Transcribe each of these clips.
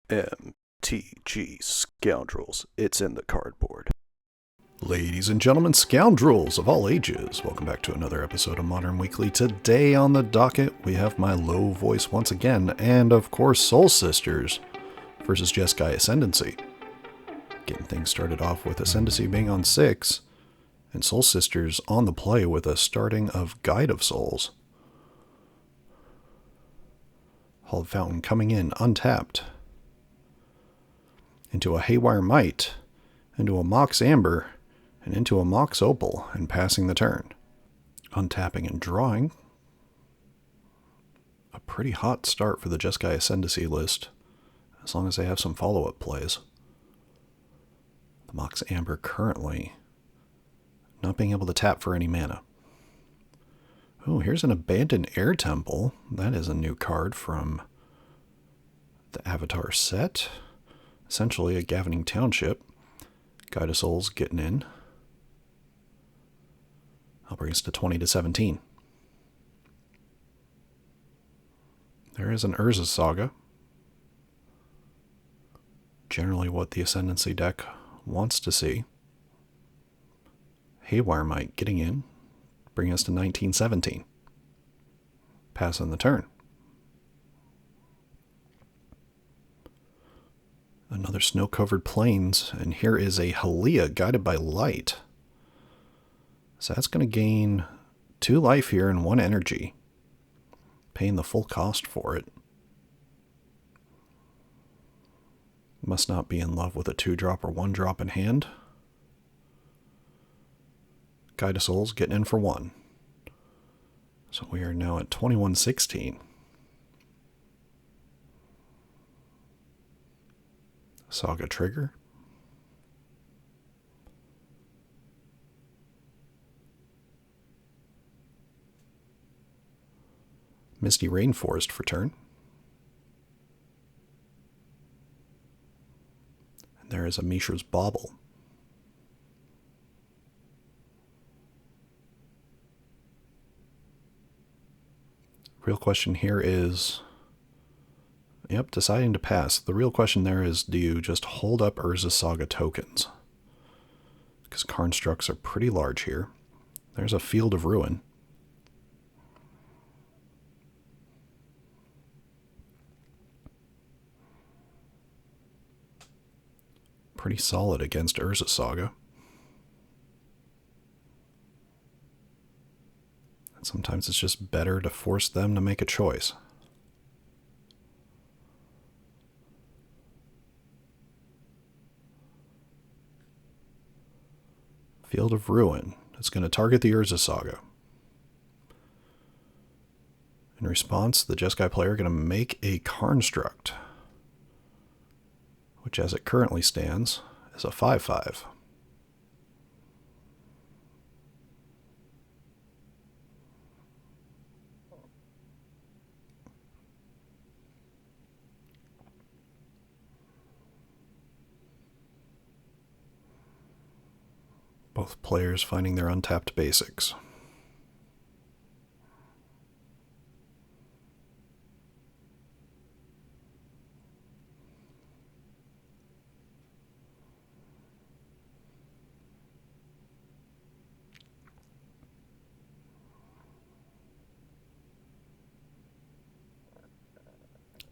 MTG Scoundrels, it's in the cardboard. Ladies and gentlemen, scoundrels of all ages, welcome back to another episode of Modern Weekly. Today on the docket, we have my low voice once again, and of course Soul Sisters versus Jeskai Ascendancy. Getting things started off with Ascendancy being on 6, and Soul Sisters on the play with a starting of Guide of Souls. Hallowed Fountain coming in untapped. Into a Haywire Might, into a Mox Amber, and into a Mox Opal, and passing the turn. Untapping and drawing. A pretty hot start for the Jeskai Ascendancy list, as long as they have some follow-up plays. The Mox Amber currently not being able to tap for any mana. Oh, here's an Abandoned Air Temple. That is a new card from the Avatar set. Essentially a Gavening Township. Guide of Souls getting in. That'll bring us to 20-17. There is an Urza Saga. Generally what the Ascendancy deck wants to see. Haywire Might getting in. Bring us to 19-17. Passing the turn. Another snow-covered plains, and here is a Halia guided by light. So that's going to gain 2 life here and 1 energy. Paying the full cost for it. Must not be in love with a 2-drop or 1-drop in hand. Guide of Souls getting in for 1. So we are now at 21-16. Saga trigger. Misty Rainforest for turn. And there is a Mishra's Bauble. Real question here is, deciding to pass. The real question there is, do you just hold up Urza Saga tokens? Because constructs are pretty large here. There's a Field of Ruin. Pretty solid against Urza Saga. And sometimes it's just better to force them to make a choice. Field of Ruin. It's going to target the Urza Saga. In response, the Jeskai player is going to make a construct, which as it currently stands is a 5/5. Both players finding their untapped basics.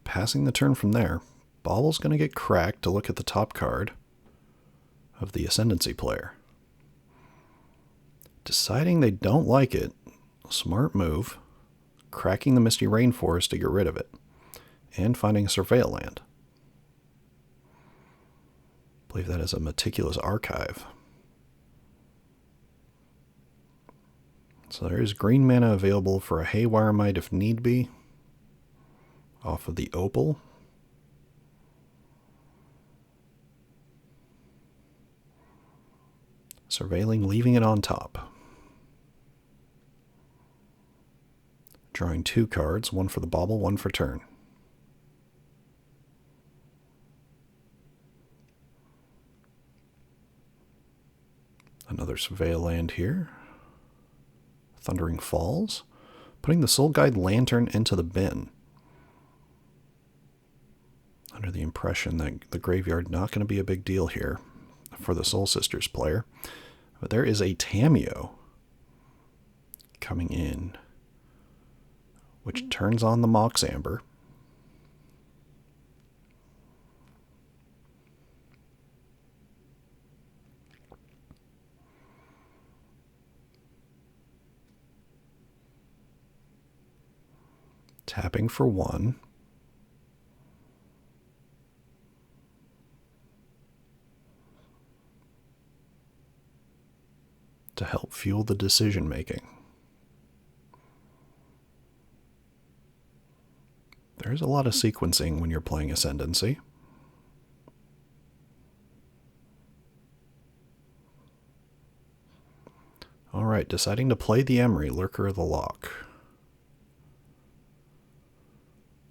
Passing the turn from there, Bauble's going to get cracked to look at the top card of the Ascendancy player. Deciding they don't like it, smart move, cracking the Misty Rainforest to get rid of it, and finding a Surveil land. I believe that is a Meticulous Archive. So there is green mana available for a Haywire Might if need be, off of the Opal. Surveilling, leaving it on top. Drawing 2 cards, 1 for the Bauble, 1 for turn. Another Surveil land here. Thundering Falls. Putting the Soul Guide Lantern into the bin. Under the impression that the graveyard not going to be a big deal here for the Soul Sisters player. But there is a Tamiyo coming in, which turns on the Mox Amber. Tapping for 1. To help fuel the decision making. There's a lot of sequencing when you're playing Ascendancy. Alright, deciding to play the Emry, Lurker of the Loch.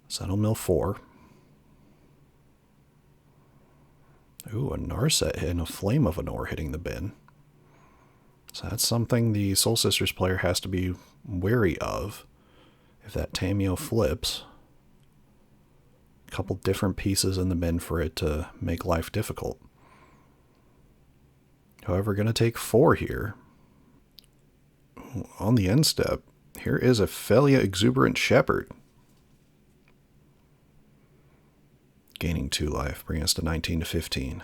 Settle mill 4. Ooh, a Narset and a Flame of Anor hitting the bin. So that's something the Soul Sisters player has to be wary of. If that Tamiyo flips, a couple different pieces in the bin for it to make life difficult. However, going to take 4 here. On the end step, here is a Felia Exuberant Shepherd. Gaining 2 life, bringing us to 19 to 15.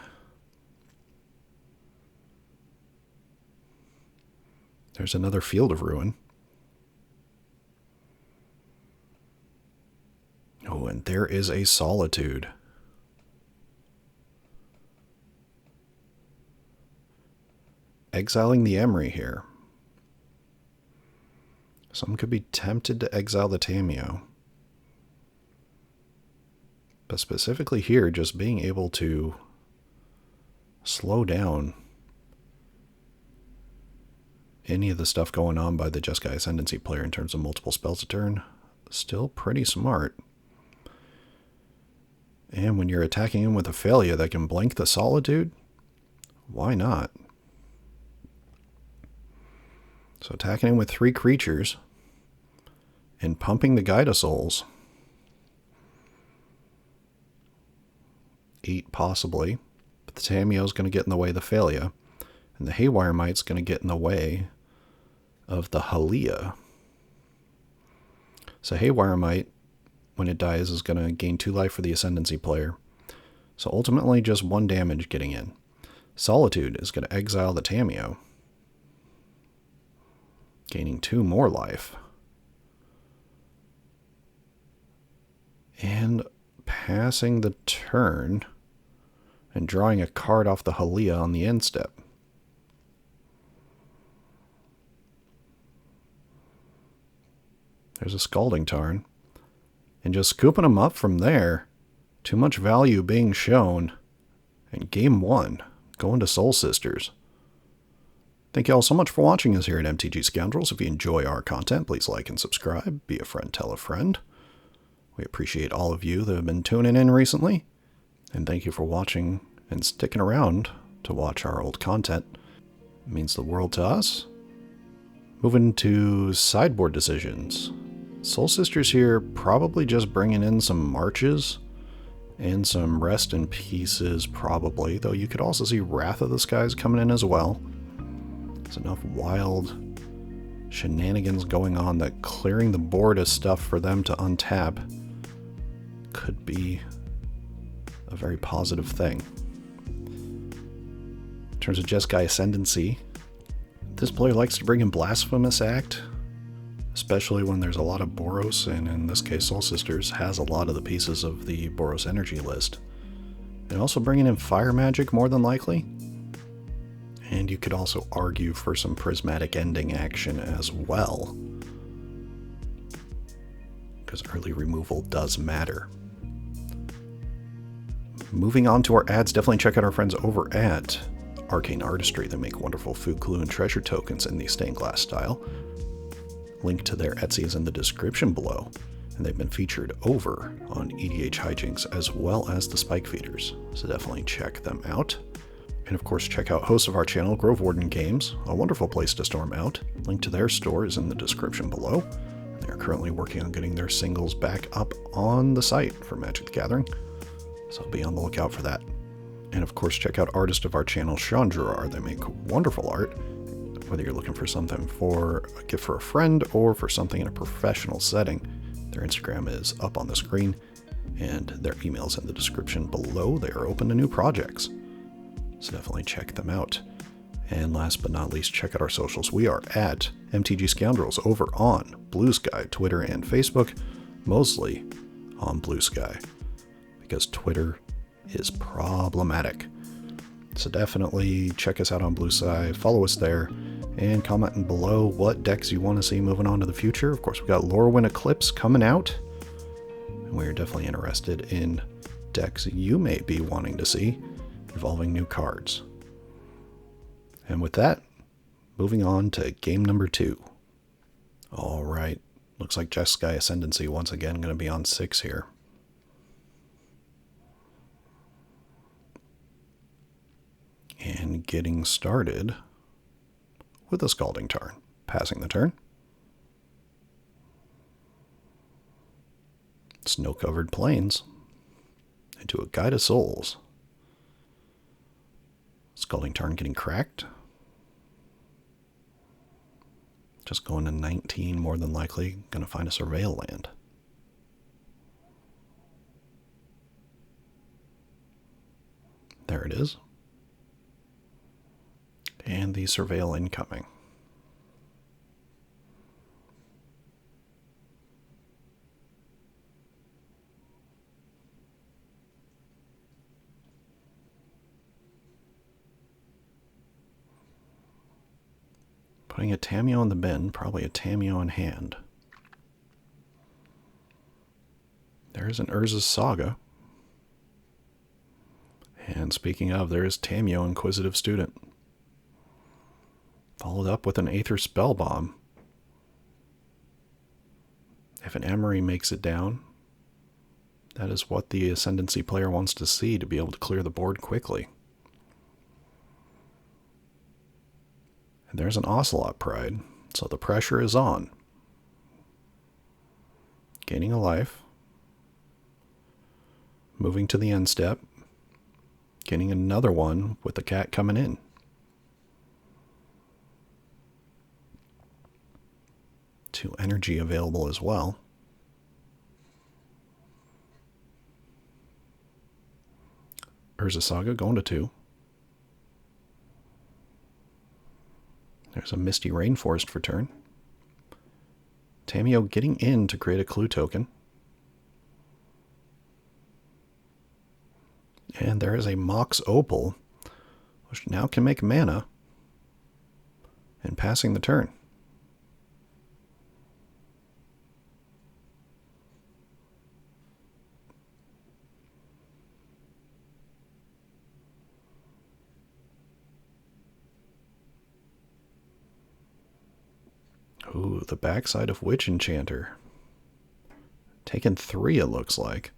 There's another Field of Ruin. Oh, and there is a Solitude. Exiling the Emry here. Some could be tempted to exile the Tamiyo. But specifically here, just being able to slow down any of the stuff going on by the Jeskai Ascendancy player in terms of multiple spells a turn, still pretty smart. And when you're attacking him with a Felia that can blank the Solitude, why not? So attacking him with 3 creatures and pumping the Guida Souls. 8 possibly, but the Tamiyo's going to get in the way of the Felia, and the Haywire Mite's going to get in the way of the Halia. So Haywire Mite, when it dies, is going to gain 2 life for the Ascendancy player. So ultimately just 1 damage getting in. Solitude is going to exile the Tamiyo, gaining 2 more life. And passing the turn and drawing a card off the Halia on the end step. There's a Scalding Tarn. And just scooping them up from there. Too much value being shown. And game 1, going to Soul Sisters. Thank you all so much for watching us here at MTG Scoundrels. If you enjoy our content, please like and subscribe. Be a friend, tell a friend. We appreciate all of you that have been tuning in recently. And thank you for watching and sticking around to watch our old content. It means the world to us. Moving to sideboard decisions. Soul Sisters here probably just bringing in some marches and some rest in pieces probably, though you could also see Wrath of the Skies coming in as well. There's enough wild shenanigans going on that clearing the board is stuff for them to untap could be a very positive thing. In terms of Jeskai Ascendancy, this player likes to bring in Blasphemous Act, especially when there's a lot of Boros, and in this case Soul Sisters has a lot of the pieces of the Boros energy list. And also bringing in Fire Magic more than likely. And you could also argue for some Prismatic Ending action as well, because early removal does matter. Moving on to our ads, definitely check out our friends over at Arcane Artistry. They make wonderful food, clue, and treasure tokens in the stained glass style. Link to their Etsy is in the description below, and they've been featured over on EDH Hijinks as well as the Spike Feeders, so definitely check them out. And of course, check out hosts of our channel, Grove Warden Games, a wonderful place to storm out. Link to their store is in the description below. They are currently working on getting their singles back up on the site for Magic the Gathering. So be on the lookout for that. And of course, check out artist of our channel, Sean Gerard. They make wonderful art. Whether you're looking for something for a gift for a friend or for something in a professional setting, their Instagram is up on the screen and their email's in the description below. They are open to new projects, so definitely check them out. And last but not least, check out our socials. We are at MTGScoundrels over on Blue Sky, Twitter, and Facebook, mostly on Blue Sky, because Twitter is problematic. So definitely check us out on Blue Sky, follow us there, and comment below what decks you want to see moving on to the future. Of course, we got Lorwyn Eclipse coming out, and we're definitely interested in decks you may be wanting to see involving new cards. And with that, moving on to game number 2. All right, looks like Jeskai Ascendancy once again going to be on 6 here. And getting started with a Scalding Tarn. Passing the turn. Snow-covered plains into a Guide of Souls. Scalding Tarn getting cracked. Just going to 19, more than likely. Going to find a Surveil land. There it is. And the Surveil incoming. Putting a Tamiyo in the bin, probably a Tamiyo in hand. There's an Urza's Saga. And speaking of, there's Tamiyo, Inquisitive Student. Followed up with an Aether Spellbomb. If an Emry makes it down, that is what the Ascendancy player wants to see to be able to clear the board quickly. And there's an Ocelot Pride, so the pressure is on. Gaining a life. Moving to the end step. Getting another one with the cat coming in. Two energy available as well. Urza Saga going to 2. There's a Misty Rainforest for turn. Tamiyo getting in to create a clue token. And there is a Mox Opal, which now can make mana. And passing the turn. Ooh, the backside of Witch Enchanter. Taken 3, it looks like.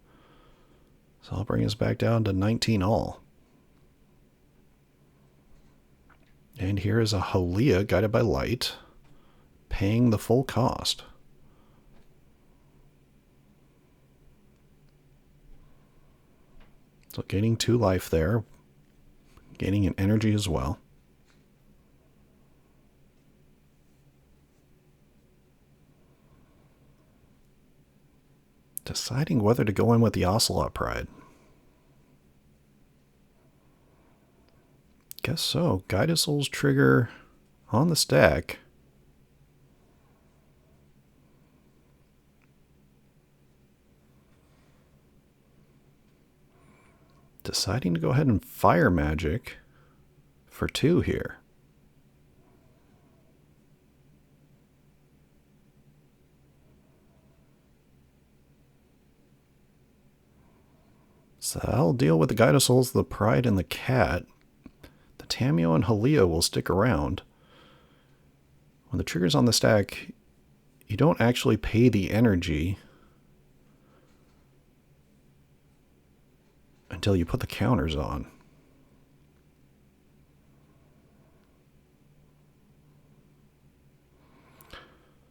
So I'll bring us back down to 19 all. And here is a Halia Guided by Light, paying the full cost. So gaining 2 life there, gaining an energy as well. Deciding whether to go in with the Ocelot Pride. Guess so. Guide of Souls trigger on the stack. Deciding to go ahead and fire magic for 2 here. So I'll deal with the Guide of Souls, the Pride, and the Cat. The Tamiyo and Halia will stick around. When the trigger's on the stack, you don't actually pay the energy until you put the counters on.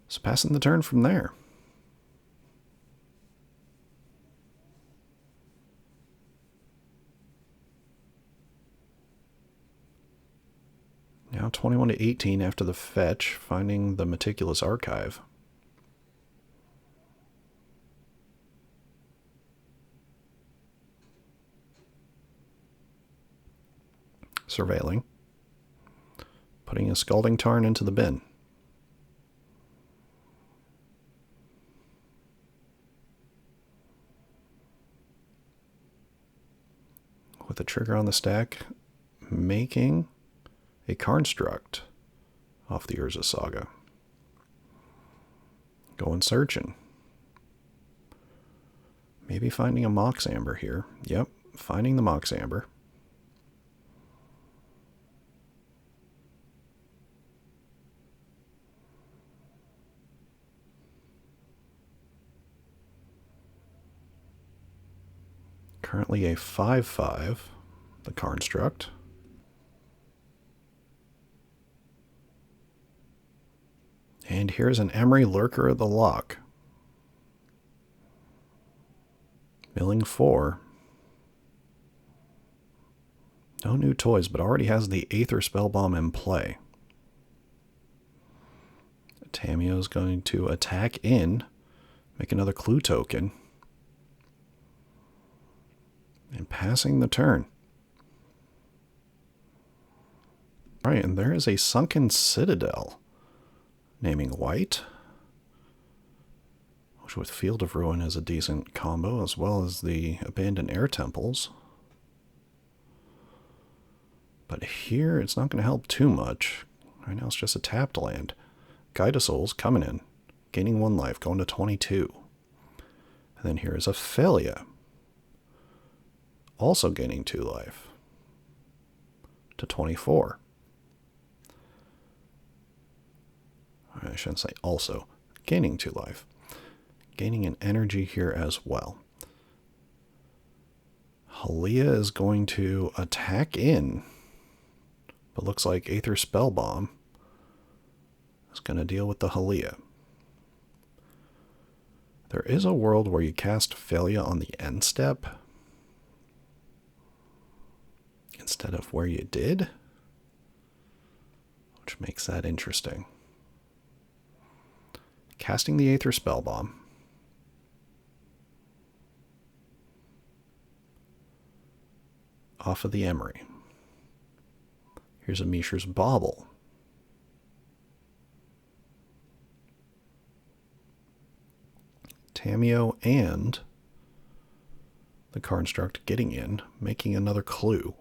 So passing the turn from there. 21 to 18 after the fetch, finding the Meticulous Archive. Surveilling. Putting a Scalding Tarn into the bin. With a trigger on the stack, making a Construct off the Urza Saga. Going searching. Maybe finding a Mox Amber here. Yep, finding the Mox Amber. Currently a 5/5, the Construct. And here's an Emry Lurker of the Loch. Milling 4. No new toys, but already has the Aether Spellbomb in play. Tamiyo's going to attack in, make another clue token. And passing the turn. Right, and there is a Sunken Citadel. Naming white. Which with Field of Ruin is a decent combo, as well as the Abandoned Air Temples. But here it's not going to help too much. Right now it's just a tapped land. Guide of Souls coming in. Gaining 1 life, going to 22. And then here is Ophelia. Also gaining 2 life to 24. I shouldn't say also. Gaining 2 life. Gaining an energy here as well. Halia is going to attack in. But looks like Aether Spellbomb is going to deal with the Halia. There is a world where you cast Ophelia on the end step instead of where you did, which makes that interesting. Casting the Aether Spellbomb. Off of the Emry. Here's a Mishra's Bauble. Tamiyo and the Construct getting in, making another clue.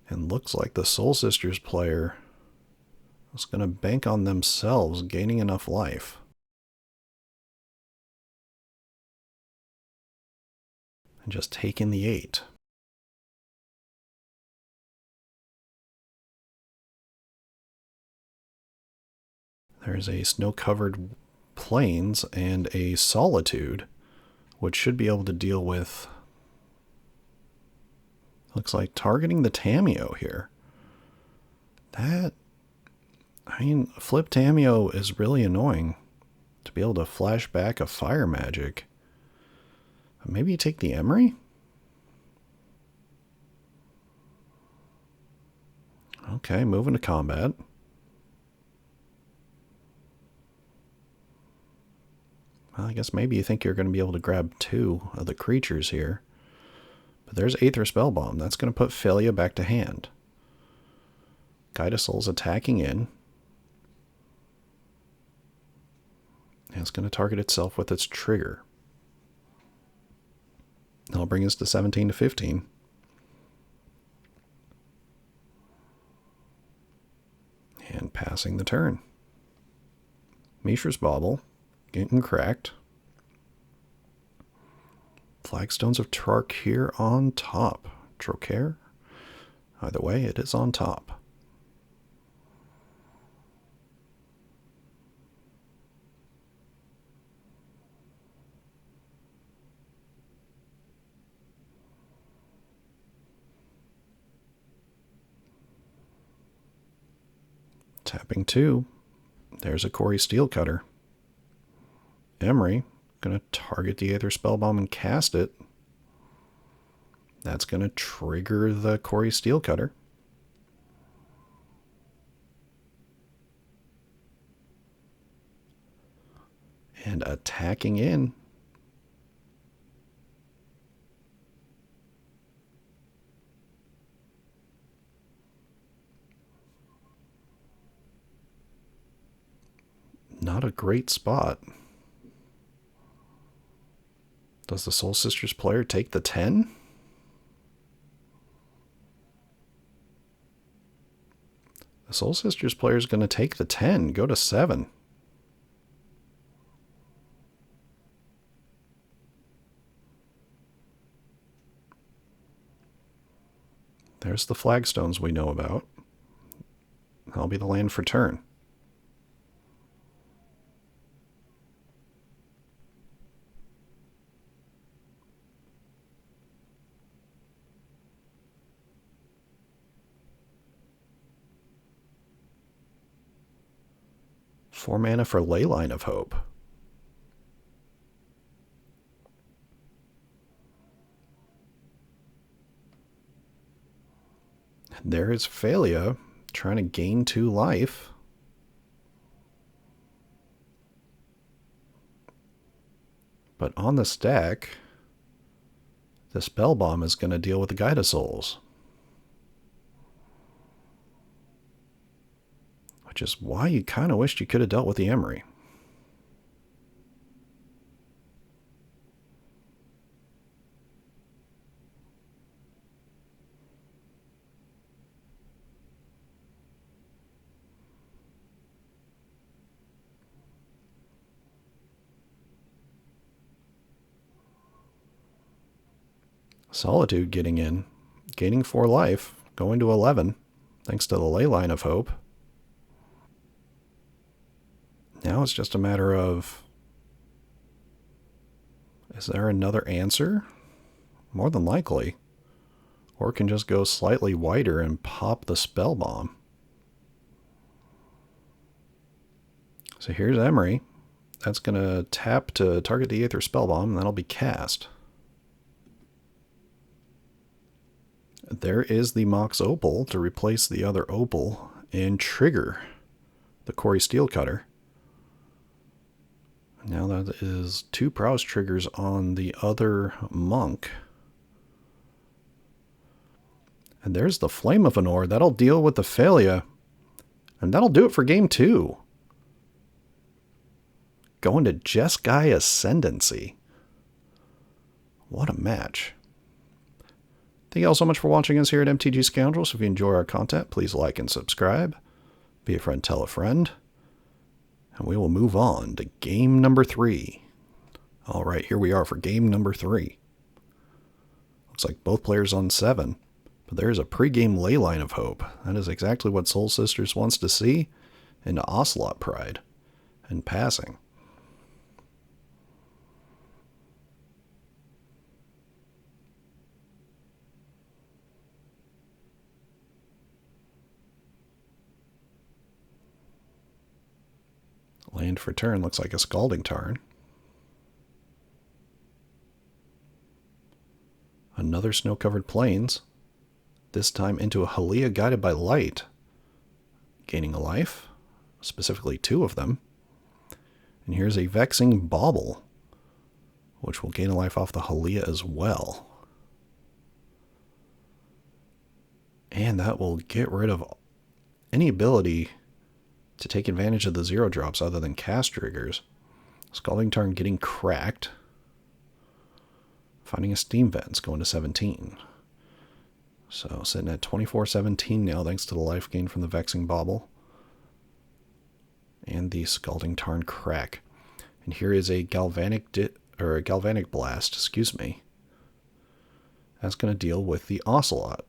And looks like the Soul Sisters player is going to bank on themselves gaining enough life. And just take in the 8. There's a Snow-Covered Plains and a Solitude, which should be able to deal with, looks like, targeting the Tamiyo here. That, I mean, Flip Tamiyo is really annoying to be able to flash back a fire magic. Maybe you take the Emry? Okay, moving to combat. Well, I guess maybe you think you're going to be able to grab 2 of the creatures here. But there's Aether Spellbomb. That's going to put Ophelia back to hand. Guide of Souls attacking in. And it's going to target itself with its trigger. That'll bring us to 17 to 15. And passing the turn. Mishra's Bauble. Getting cracked. Flagstones of Tarkir on top. Trocare? Either way, it is on top. Tapping 2. There's a Cori Steel-Cutter. Emry, going to target the Aether Spellbomb and cast it. That's going to trigger the Cori Steel-Cutter. And attacking in. Not a great spot. Does the Soul Sisters player take the 10? The Soul Sisters player is going to take the 10, go to 7. There's the flagstones we know about. That'll be the land for turn. Four mana for Leyline of Hope. There is Phalia trying to gain 2 life. But on the stack, the Spell Bomb is going to deal with the Guide of Souls. Which is why you kind of wished you could have dealt with the Emry. Solitude getting in, gaining 4 life, going to 11, thanks to the Leyline of Hope. Now it's just a matter of, is there another answer? More than likely. Or it can just go slightly wider and pop the Spell Bomb. So here's Emry. That's going to tap to target the Aether Spell Bomb, and that'll be cast. There is the Mox Opal to replace the other Opal and trigger the Cori Steel-Cutter. Now that is 2 prowess triggers on the other monk. And there's the Flame of Anor. That'll deal with the Phalia. And that'll do it for game 2. Going to Jeskai Ascendancy. What a match. Thank you all so much for watching us here at MTG Scoundrels. If you enjoy our content, please like and subscribe. Be a friend, tell a friend. And we will move on to game number 3. All right, here we are for game number 3. Looks like both players on 7. But there's a pre-game Leyline of Hope. That is exactly what Soul Sisters wants to see into Ocelot Pride and passing. Land for turn looks like a Scalding Tarn. Another Snow-Covered Plains. This time into a Halia Guided by Light. Gaining a life. Specifically 2 of them. And here's a Vexing Bauble, which will gain a life off the Halia as well. And that will get rid of any ability to take advantage of the 0 drops other than cast triggers. Scalding Tarn getting cracked. Finding a Steam Vents going to 17. So sitting at 24-17 now thanks to the life gain from the Vexing Bauble. And the Scalding Tarn crack. And here is a Galvanic Blast, excuse me. That's going to deal with the Ocelot.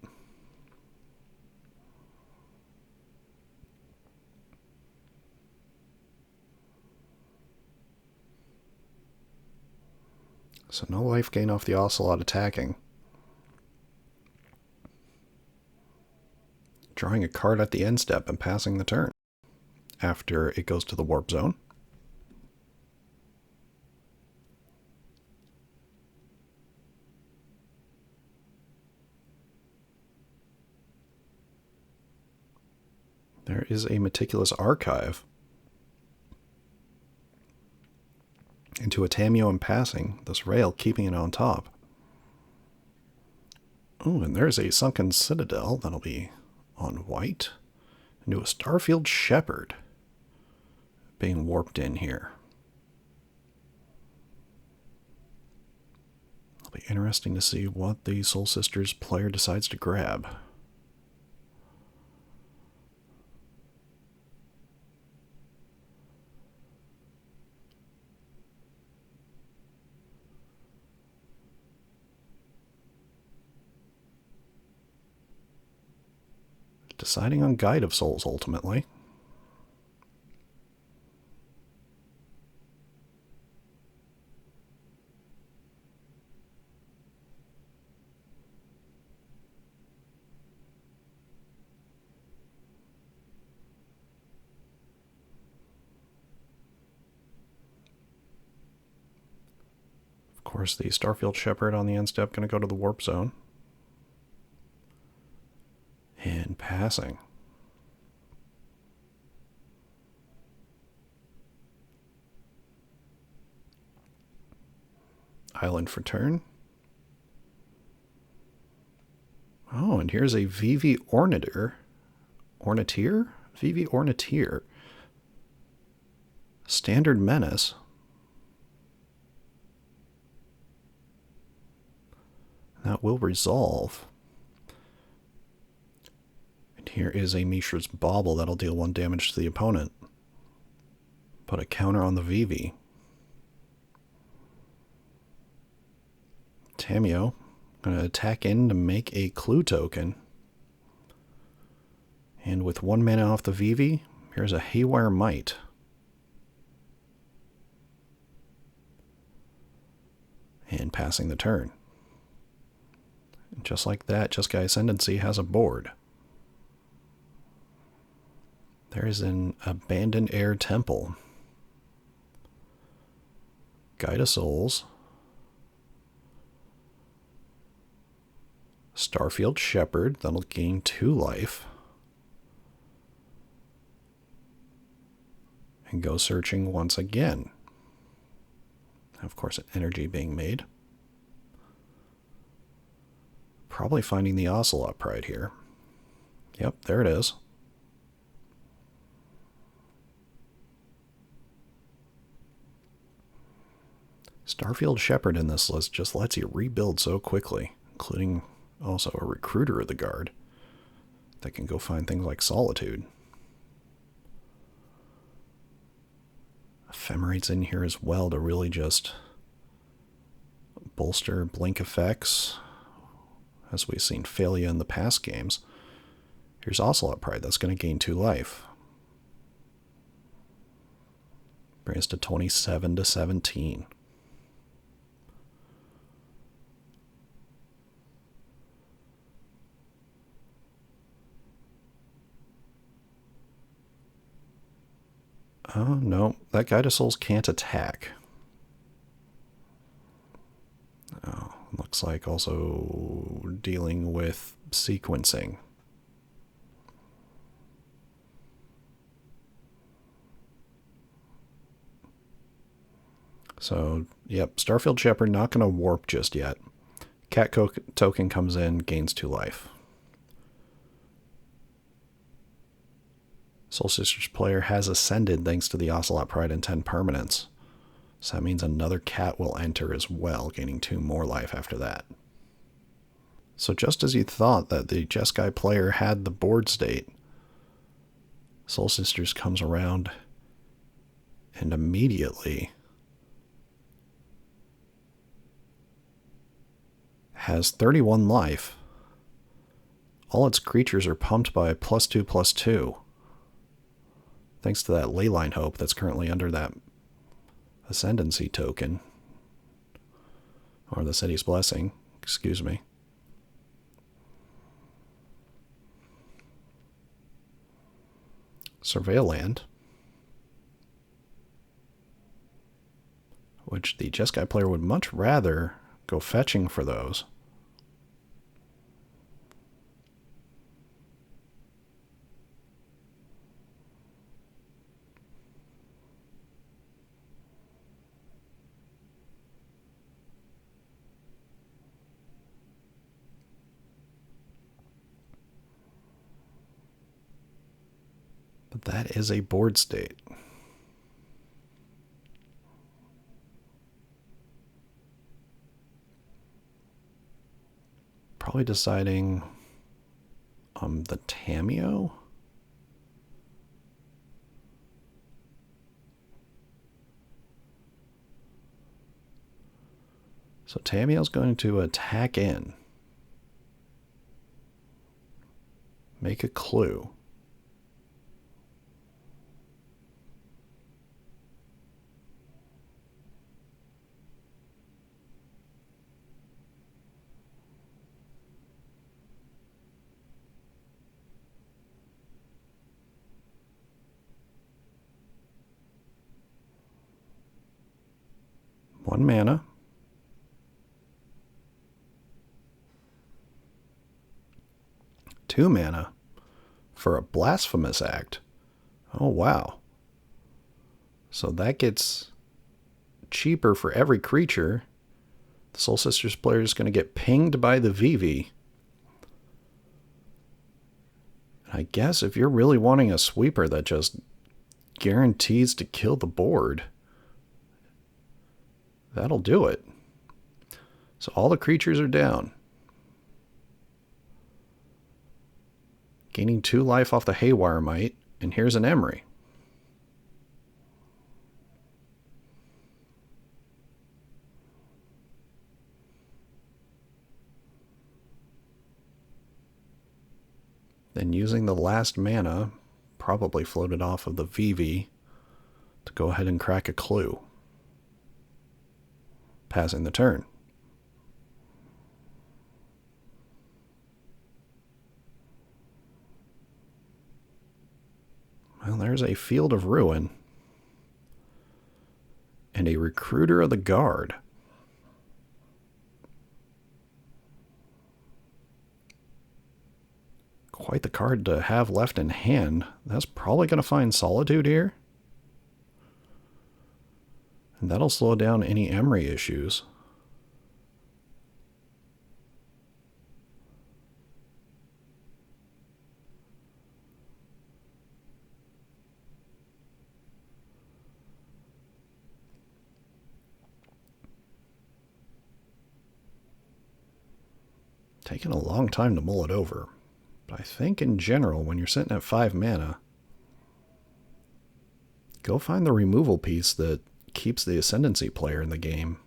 So no life gain off the Ocelot attacking. Drawing a card at the end step and passing the turn after it goes to the Warp Zone. There is a Meticulous Archive. into a Tamiyo and passing, this rail keeping it on top. Oh, and there's a Sunken Citadel that'll be on white. Into a Starfield Shepherd being warped in here. It'll be interesting to see what the Soul Sisters player decides to grab. Deciding on Guide of Souls, ultimately. Of course, the Starfield Shepherd on the end step going to go to the Warp Zone. And passing. Island for turn. Oh, and here's a VV Orniter. Orniteer? VV Orniteer. Standard Menace. That will resolve. And here is a Mishra's Bauble that'll deal 1 damage to the opponent. Put a counter on the VV. Tamiyo going to attack in to make a clue token. And with 1 mana off the VV, here's a Haywire Might. And passing the turn. And just like that, Jeskai Ascendancy has a board. There is an Abandoned Air Temple. Guide of Souls. Starfield Shepherd, that'll gain 2 life. And go searching once again. Of course, an energy being made. Probably finding the Ocelot Pride here. Yep, there it is. Starfield Shepherd in this list just lets you rebuild so quickly, including also a Recruiter of the Guard that can go find things like Solitude. Ephemerate's in here as well to really just bolster blink effects, as we've seen Phalia in the past games. Here's Ocelot Pride, that's going to gain 2 life. Bring us to 27 to 17. Oh, no, that Guide of Souls can't attack. Oh, looks like also dealing with sequencing. So, yep, Starfield Shepherd not going to warp just yet. Cat token comes in, gains 2 life. Soul Sisters player has ascended thanks to the Ocelot Pride and 10 permanents. So that means another cat will enter as well, gaining 2 more life after that. So just as you thought that the Jeskai player had the board state, Soul Sisters comes around and immediately has 31 life. All its creatures are pumped by +2/+2. Thanks to that Leyline of Hope that's currently under that Ascendancy token. Or the City's Blessing, excuse me. Surveil Land, which the Jeskai player would much rather go fetching for those. That is a board state. Probably deciding the Tamiyo. So Tamiyo's going to attack in. Make a clue. One mana. Two mana for a blasphemous act. Oh, wow. So that gets cheaper for every creature. The Soul Sisters player is going to get pinged by the VV. I guess if you're really wanting a sweeper that just guarantees to kill the board, that'll do it. So all the creatures are down. Gaining 2 life off the Haywire Mite, and here's an Emry. Then using the last mana, probably floated off of the VV, to go ahead and crack a clue. Passing the turn. Well, there's a Field of Ruin and a Recruiter of the Guard. Quite the card to have left in hand. That's probably going to find Solitude here. And that'll slow down any Emry issues. Taking a long time to mull it over. But I think in general, when you're sitting at 5 mana, go find the removal piece that keeps the Ascendancy player in the game.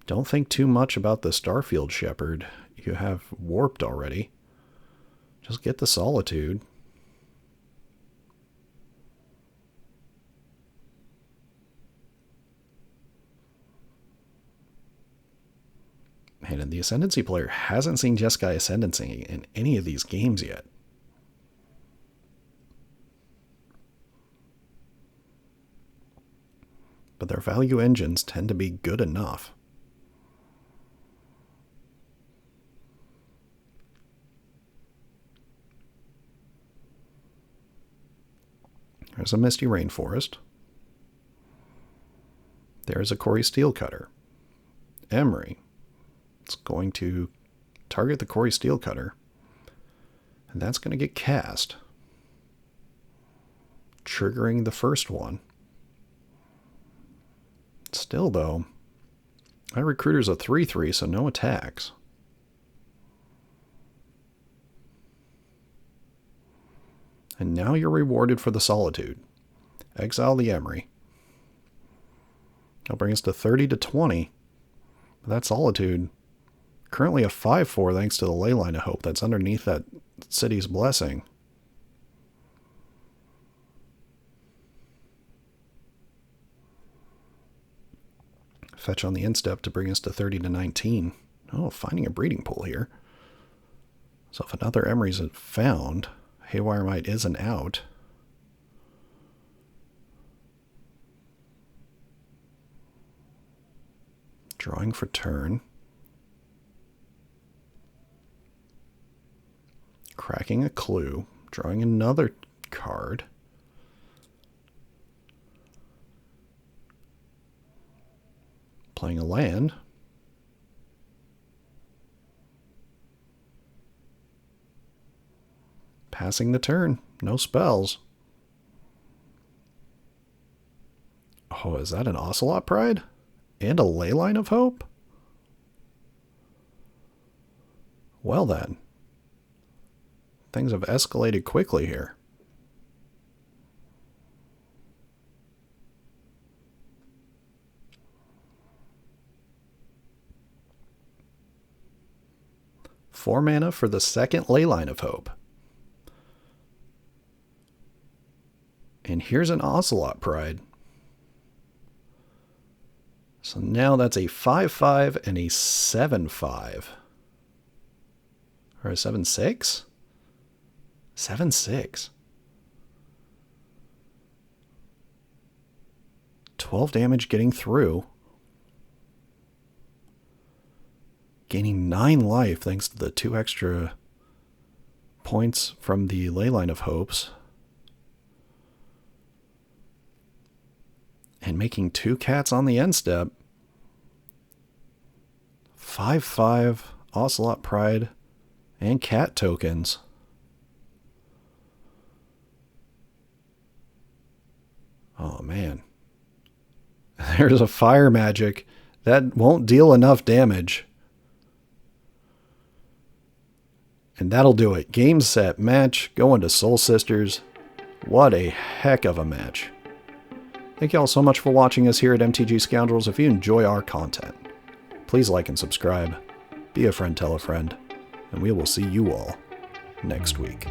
Don't think too much about the Starfield Shepherd you have warped already. Just get the Solitude. Man, and the Ascendancy player hasn't seen Jeskai Ascendancy in any of these games yet. But their value engines tend to be good enough. There's a Misty Rainforest. There's a Cori Steel-Cutter. Emry. It's going to target the Cori Steel-Cutter, and that's going to get cast, triggering the first one. Still, though, my Recruiter's a 3/3, so no attacks. And now you're rewarded for the Solitude. Exile the Emry. That'll bring us to 30 to 20. But that Solitude, currently a 5/4 thanks to the Leyline of Hope that's underneath that City's Blessing. Fetch on the instep to bring us to 30 to 19. Oh, finding a breeding pool here. So if another Emry's found, Haywire Mite is an out. Drawing for turn. Cracking a clue. Drawing another card. Playing a land. Passing the turn. No spells. Oh, is that an Ocelot Pride? And a Leyline of Hope? Well then. Things have escalated quickly here. Four mana for the second Leyline of Hope. And here's an Ocelot Pride. So now that's a 5/5 and a 7/5. Or a 7/6? 7/6. 12 damage getting through. Gaining 9 life thanks to the 2 extra points from the Leyline of Hopes. And making 2 cats on the end step. 5/5 Ocelot Pride and cat tokens. Oh man. There's a fire magic that won't deal enough damage. And that'll do it. Game, set, match, going to Soul Sisters. What a heck of a match. Thank you all so much for watching us here at MTG Scoundrels. If you enjoy our content, please like and subscribe. Be a friend, tell a friend. And we will see you all next week.